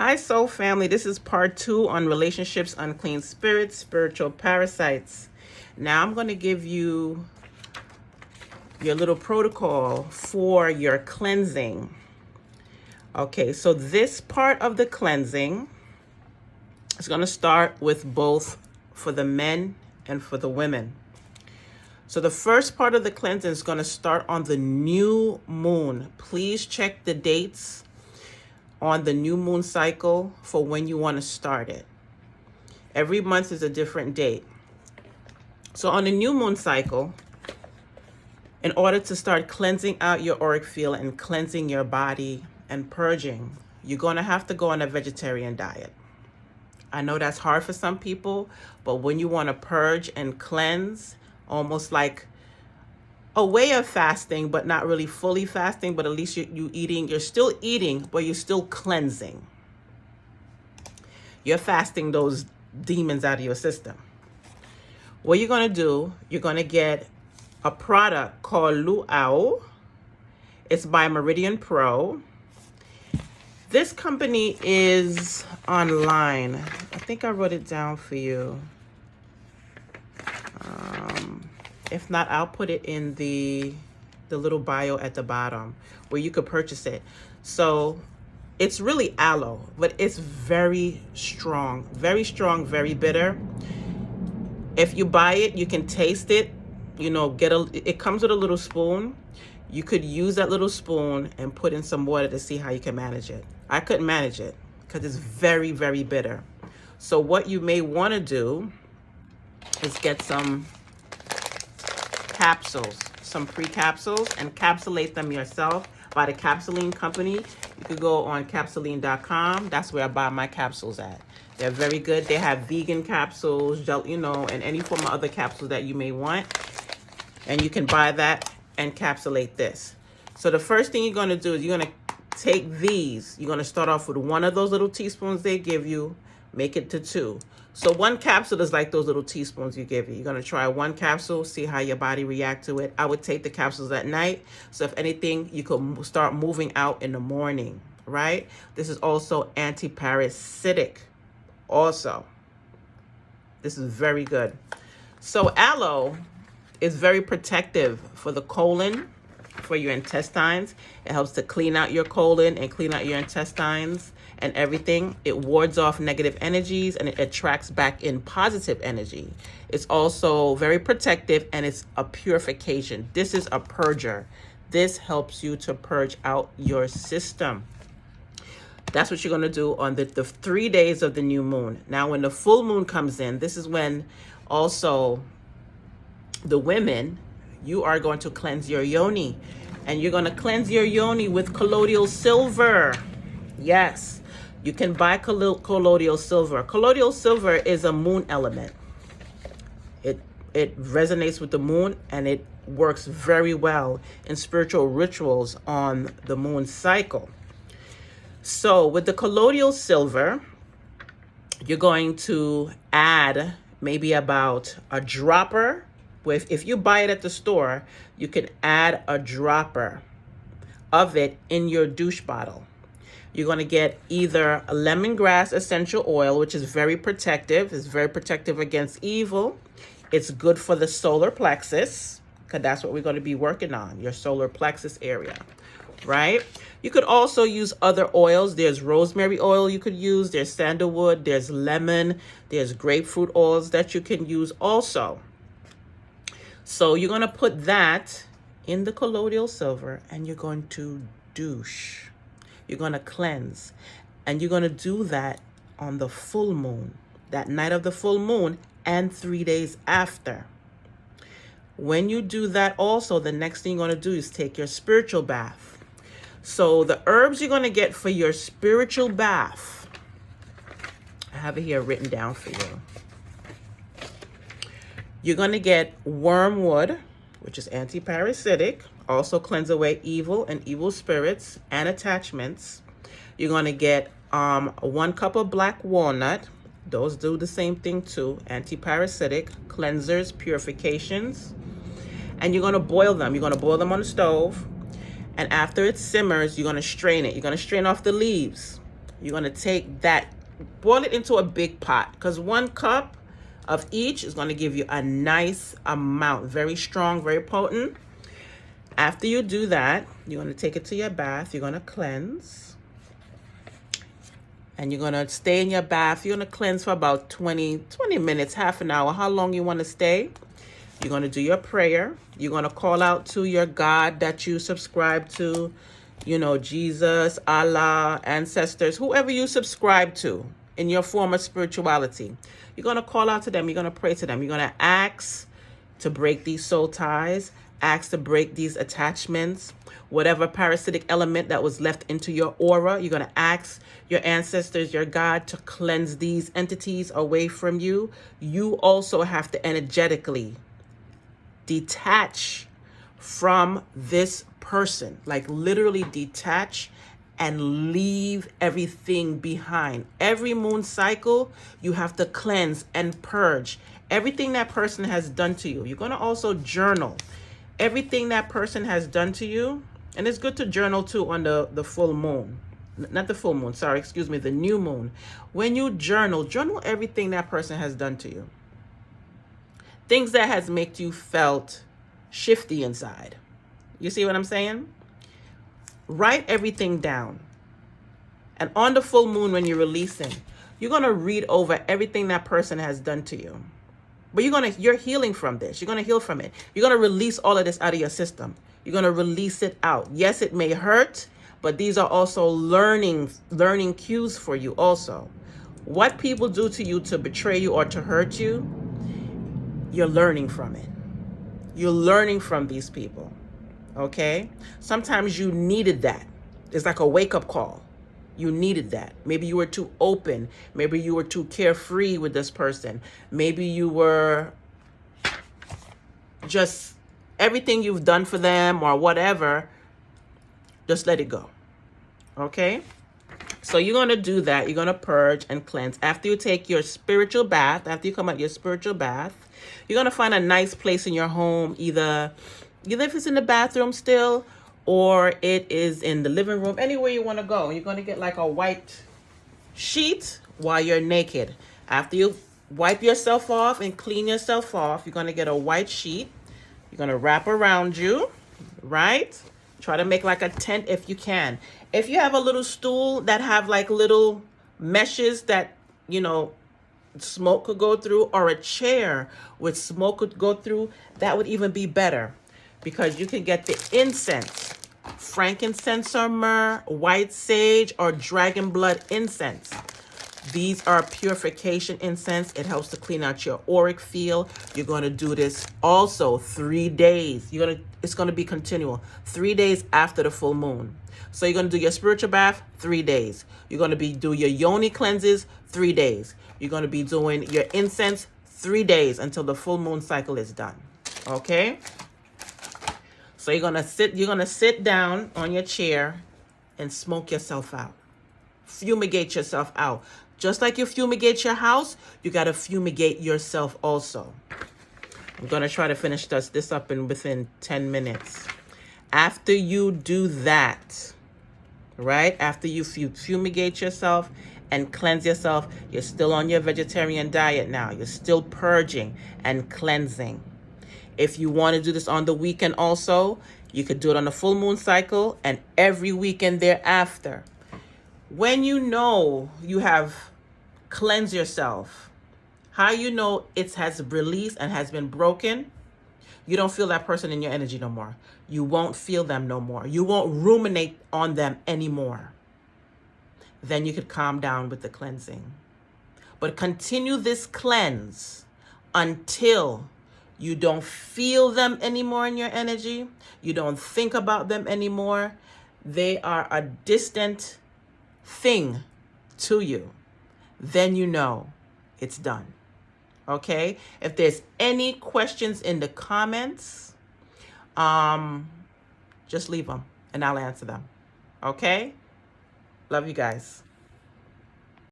Hi, soul family. This is part 2 on relationships, unclean spirits, spiritual parasites. Now I'm going to give you your little protocol for your cleansing. Okay, so this part of the cleansing is going to start with both for the men and for the women. So the first part of the cleansing is going to start on the new moon. Please check the dates on the new moon cycle for when you want to start it. Every month is a different date. So on the new moon cycle, in order to start cleansing out your auric field and cleansing your body and purging, you're going to have to go on a vegetarian diet. I know that's hard for some people, but when you want to purge and cleanse, almost like a way of fasting, but not really fully fasting, but at least you're still eating, but you're still cleansing. You're fasting those demons out of your system. What you're going to do, you're going to get a product called Luau. It's by Meridian Pro. This company is online. I think I wrote it down for you. If not, I'll put it in the little bio at the bottom where you could purchase it. So it's really aloe, but it's very strong, very bitter. If you buy it, you can taste it. It comes with a little spoon. You could use that little spoon and put in some water to see how you can manage it. I couldn't manage it because it's very bitter. So what you may want to do is get some capsules, some pre-capsules, and capsulate them yourself by the Capsuline company. You could go on capsuline.com. That's where I buy my capsules at. They're very good. They have vegan capsules, and any form of other capsules that you may want. And you can buy that and capsulate this. So the first thing you're going to do is you're going to take these. You're going to start off with one of those little teaspoons they give you, make it to 2. So 1 capsule is like those little teaspoons you give you. You're going to try 1 capsule, see how your body reacts to it. I would take the capsules at night. So if anything, you could start moving out in the morning, right? This is also anti-parasitic also. This is very good. So aloe is very protective for the colon, for your intestines. It helps to clean out your colon and clean out your intestines and everything. It wards off negative energies and it attracts back in positive energy. It's also very protective and it's a purification. This is a purger. This helps you to purge out your system. That's what you're going to do on the 3 days of the new moon. Now, when the full moon comes in, this is when also the women, you are going to cleanse your yoni. And you're going to cleanse your yoni with colloidal silver. Yes, you can buy colloidal silver. Colloidal silver is a moon element. It resonates with the moon and it works very well in spiritual rituals on the moon cycle. So with the colloidal silver, you're going to add maybe about a dropper. If you buy it at the store, you can add a dropper of it in your douche bottle. You're going to get either a lemongrass essential oil, which is very protective. It's very protective against evil. It's good for the solar plexus, because that's what we're going to be working on, your solar plexus area, right? You could also use other oils. There's rosemary oil you could use. There's sandalwood. There's lemon. There's grapefruit oils that you can use also. So you're going to put that in the colloidal silver and you're going to douche. You're going to cleanse. And you're going to do that on the full moon, that night of the full moon and 3 days after. When you do that also, the next thing you're going to do is take your spiritual bath. So the herbs you're going to get for your spiritual bath, I have it here written down for you. You're going to get wormwood, which is anti-parasitic, also cleanse away evil and evil spirits and attachments. You're going to get 1 cup of black walnut. Those do the same thing too. Anti-parasitic, cleansers, purifications. And you're going to boil them. You're going to boil them on the stove. And after it simmers, you're going to strain it. You're going to strain off the leaves. You're going to take that, boil it into a big pot, because 1 cup of each is going to give you a nice amount. Very strong, very potent. After you do that, you're going to take it to your bath. You're going to cleanse. And you're going to stay in your bath. You're going to cleanse for about 20 minutes, half an hour, how long you want to stay. You're going to do your prayer. You're going to call out to your God that you subscribe to, you know, Jesus, Allah, ancestors, whoever you subscribe to in your form of spirituality. You're going to call out to them. You're going to pray to them. You're going to ask to break these soul ties, ask to break these attachments, whatever parasitic element that was left into your aura. You're going to ask your ancestors, your God, to cleanse these entities away from you. You also have to energetically detach from this person, like literally detach and leave everything behind. Every moon cycle, you have to cleanse and purge everything that person has done to you. You're going to also journal everything that person has done to you. And it's good to journal too on the full moon. Not the full moon, sorry, excuse me, the new moon. When you journal everything that person has done to you. Things that has made you felt shifty inside. You see what I'm saying? Write everything down. And on the full moon, when you're releasing, you're going to read over everything that person has done to you. But you're healing from this. You're going to heal from it. You're going to release all of this out of your system. You're going to release it out. Yes, it may hurt, but these are also learning cues for you also. What people do to you to betray you or to hurt you, you're learning from it. You're learning from these people. Okay? Sometimes you needed that. It's like a wake-up call. You needed that. Maybe you were too open. Maybe you were too carefree with this person. Maybe you were just everything you've done for them or whatever, just let it go. Okay? So you're going to do that. You're going to purge and cleanse. After you take your spiritual bath, after you come out your spiritual bath, you're going to find a nice place in your home, either if it's in the bathroom still, or it is in the living room, anywhere you want to go. You're going to get like a white sheet while you're naked. After you wipe yourself off and clean yourself off, you're going to get a white sheet. You're going to wrap around you, right? Try to make like a tent if you can. If you have a little stool that have like little meshes that, you know, smoke could go through, or a chair with smoke could go through, that would even be better, because you can get the incense, frankincense or myrrh, white sage, or dragon blood incense. These are purification incense. It helps to clean out your auric field. You're going to do this also 3 days. It's going to be continual. 3 days after the full moon. So you're going to do your spiritual bath 3 days. You're going to do your yoni cleanses 3 days. You're going to be doing your incense 3 days until the full moon cycle is done. Okay? So you're going to sit down on your chair and smoke yourself out. Fumigate yourself out. Just like you fumigate your house, you got to fumigate yourself also. I'm going to try to finish this up within 10 minutes. After you do that, right? After you fumigate yourself and cleanse yourself, you're still on your vegetarian diet now. You're still purging and cleansing. If you want to do this on the weekend also, you could do it on the full moon cycle and every weekend thereafter. When you know you have cleansed yourself, how you know it has released and has been broken, you don't feel that person in your energy no more. You won't feel them no more. You won't ruminate on them anymore. Then you could calm down with the cleansing. But continue this cleanse until you don't feel them anymore in your energy. You don't think about them anymore. They are a distant thing to you. Then you know it's done. Okay? If there's any questions in the comments, just leave them and I'll answer them. Okay? Love you guys.